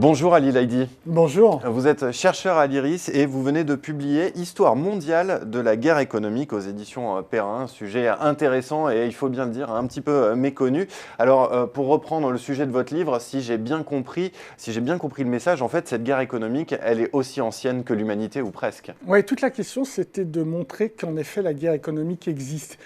Bonjour Ali Laïdi. Bonjour. Vous êtes chercheur à l'IRIS et vous venez de publier Histoire mondiale de la guerre économique aux éditions Perrin, un sujet intéressant et il faut bien le dire un petit peu méconnu. Alors pour reprendre le sujet de votre livre, si j'ai bien compris le message, en fait cette guerre économique, elle est aussi ancienne que l'humanité ou presque. Oui, toute la question c'était de montrer qu'en effet la guerre économique existe.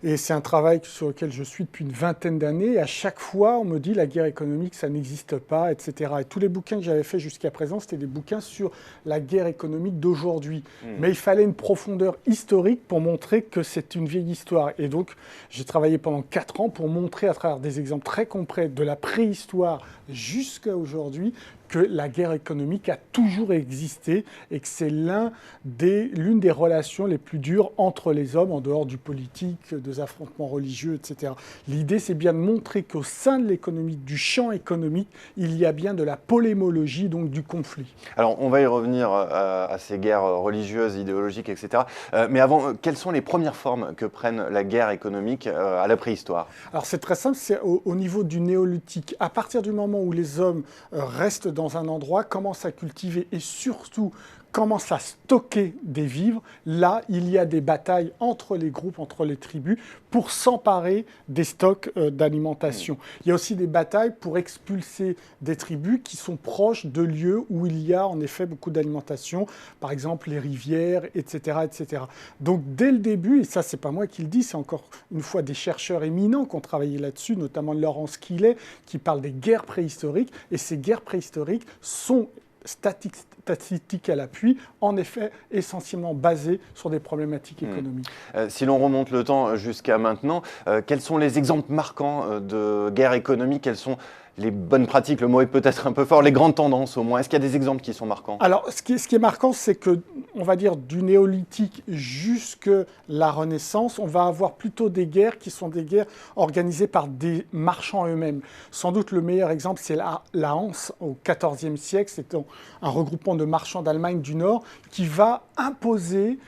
Et c'est un travail sur lequel je suis depuis une vingtaine d'années. Et à chaque fois, on me dit la guerre économique, ça n'existe pas, etc. Et tous les bouquins que j'avais faits jusqu'à présent, c'était des bouquins sur la guerre économique d'aujourd'hui. Mais il fallait une profondeur historique pour montrer que c'est une vieille histoire. Et donc, j'ai travaillé pendant 4 ans pour montrer à travers des exemples très concrets de la préhistoire jusqu'à aujourd'hui que la guerre économique a toujours existé et que c'est l'une des relations les plus dures entre les hommes, en dehors du politique, des affrontements religieux, etc. L'idée, c'est bien de montrer qu'au sein de l'économie, du champ économique, il y a bien de la polémologie, donc du conflit. Alors, on va y revenir à ces guerres religieuses, idéologiques, etc. Mais avant, quelles sont les premières formes que prennent la guerre économique à la préhistoire? Alors, c'est très simple, c'est au niveau du néolithique. À partir du moment où les hommes restent dans un endroit, commencent à cultiver et surtout commencent à stocker des vivres, là, il y a des batailles entre les groupes, entre les tribus, pour s'emparer des stocks d'alimentation. Il y a aussi des batailles pour expulser des tribus qui sont proches de lieux où il y a en effet beaucoup d'alimentation, par exemple les rivières, etc., etc. Donc dès le début, et ça c'est pas moi qui le dis, c'est encore une fois des chercheurs éminents qui ont travaillé là-dessus, notamment Laurence Quillet, qui parle des guerres préhistoriques, et ces guerres préhistoriques sont statistiques à l'appui, en effet essentiellement basées sur des problématiques économiques. Si l'on remonte le temps jusqu'à maintenant, quels sont les exemples marquants de guerre économique? Quelles sont les bonnes pratiques, le mot est peut-être un peu fort, les grandes tendances au moins? Est-ce qu'il y a des exemples qui sont marquants? Alors, ce qui est marquant, c'est que, on va dire, du néolithique jusqu'à la Renaissance, on va avoir plutôt des guerres qui sont des guerres organisées par des marchands eux-mêmes. Sans doute le meilleur exemple, c'est la Hanse au XIVe siècle. C'est un regroupement de marchands d'Allemagne du Nord qui va imposer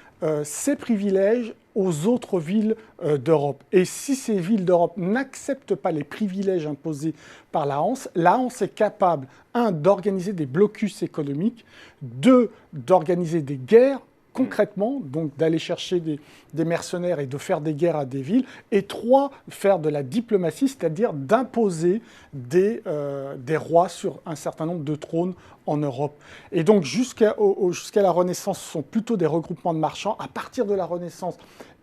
ses privilèges aux autres villes d'Europe. Et si ces villes d'Europe n'acceptent pas les privilèges imposés par la Hanse est capable, 1, d'organiser des blocus économiques, 2, d'organiser des guerres, concrètement, donc d'aller chercher des mercenaires et de faire des guerres à des villes, et 3, faire de la diplomatie, c'est-à-dire d'imposer des rois sur un certain nombre de trônes en Europe. Et donc jusqu'à la Renaissance, ce sont plutôt des regroupements de marchands. À partir de la Renaissance,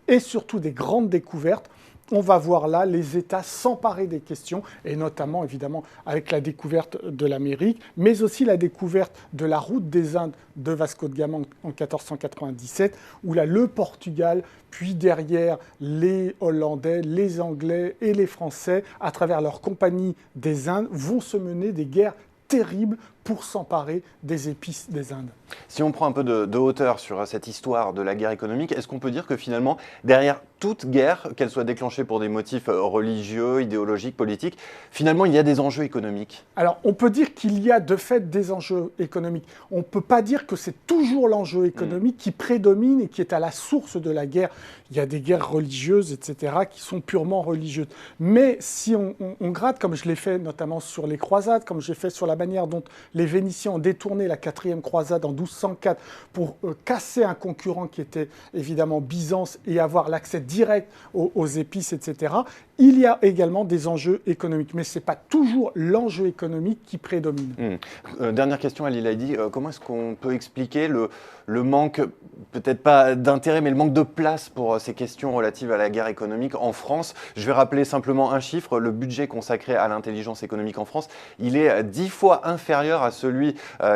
et surtout des grandes découvertes, on va voir là les États s'emparer des questions, et notamment évidemment avec la découverte de l'Amérique, mais aussi la découverte de la route des Indes de Vasco de Gama en 1497, où là le Portugal, puis derrière les Hollandais, les Anglais et les Français, à travers leur compagnie des Indes, vont se mener des guerres terribles pour s'emparer des épices des Indes. Si on prend un peu de hauteur sur cette histoire de la guerre économique, est-ce qu'on peut dire que finalement, derrière toute guerre, qu'elle soit déclenchée pour des motifs religieux, idéologiques, politiques, finalement, il y a des enjeux économiques? Alors, on peut dire qu'il y a de fait des enjeux économiques. On ne peut pas dire que c'est toujours l'enjeu économique qui prédomine et qui est à la source de la guerre. Il y a des guerres religieuses, etc., qui sont purement religieuses. Mais si on gratte, comme je l'ai fait notamment sur les croisades, comme j'ai fait sur la manière dont les Vénitiens ont détourné la 4e croisade en 1204 pour casser un concurrent qui était évidemment Byzance et avoir l'accès direct aux épices, etc., il y a également des enjeux économiques. Mais ce n'est pas toujours l'enjeu économique qui prédomine. Dernière question, Ali Laïdi. Comment est-ce qu'on peut expliquer le manque, peut-être pas d'intérêt, mais le manque de place pour ces questions relatives à la guerre économique en France? Je vais rappeler simplement un chiffre. Le budget consacré à l'intelligence économique en France, il est 10 fois inférieur à celui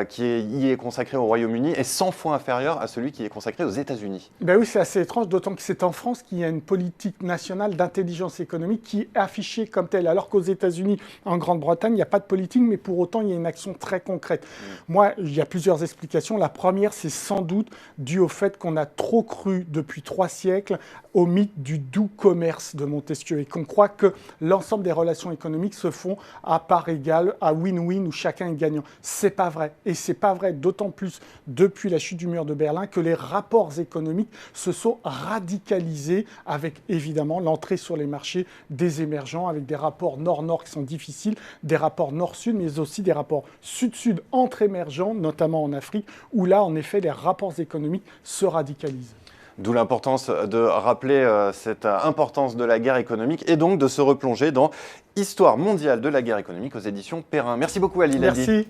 qui y est consacré au Royaume-Uni et 100 fois inférieur à celui qui est consacré aux États-Unis. Ben oui, c'est assez étrange, d'autant que c'est en France qu'il y a une politique nationale d'intelligence économique qui est affichée comme telle, alors qu'aux États-Unis, en Grande-Bretagne, il n'y a pas de politique, mais pour autant, il y a une action très concrète. Moi, il y a plusieurs explications. La première, c'est sans doute dû au fait qu'on a trop cru depuis 3 siècles au mythe du doux commerce de Montesquieu et qu'on croit que l'ensemble des relations économiques se font à part égale, à win-win, où chacun est gagnant. C'est pas vrai. Et c'est pas vrai, d'autant plus depuis la chute du mur de Berlin, que les rapports économiques se sont radicalisés avec évidemment l'entrée sur les marchés des émergents, avec des rapports nord-nord qui sont difficiles, des rapports nord-sud, mais aussi des rapports sud-sud entre émergents, notamment en Afrique, où là, en effet, les rapports économiques se radicalisent. D'où l'importance de rappeler cette importance de la guerre économique et donc de se replonger dans Histoire mondiale de la guerre économique aux éditions Perrin. Merci beaucoup Ali Ladi. Merci.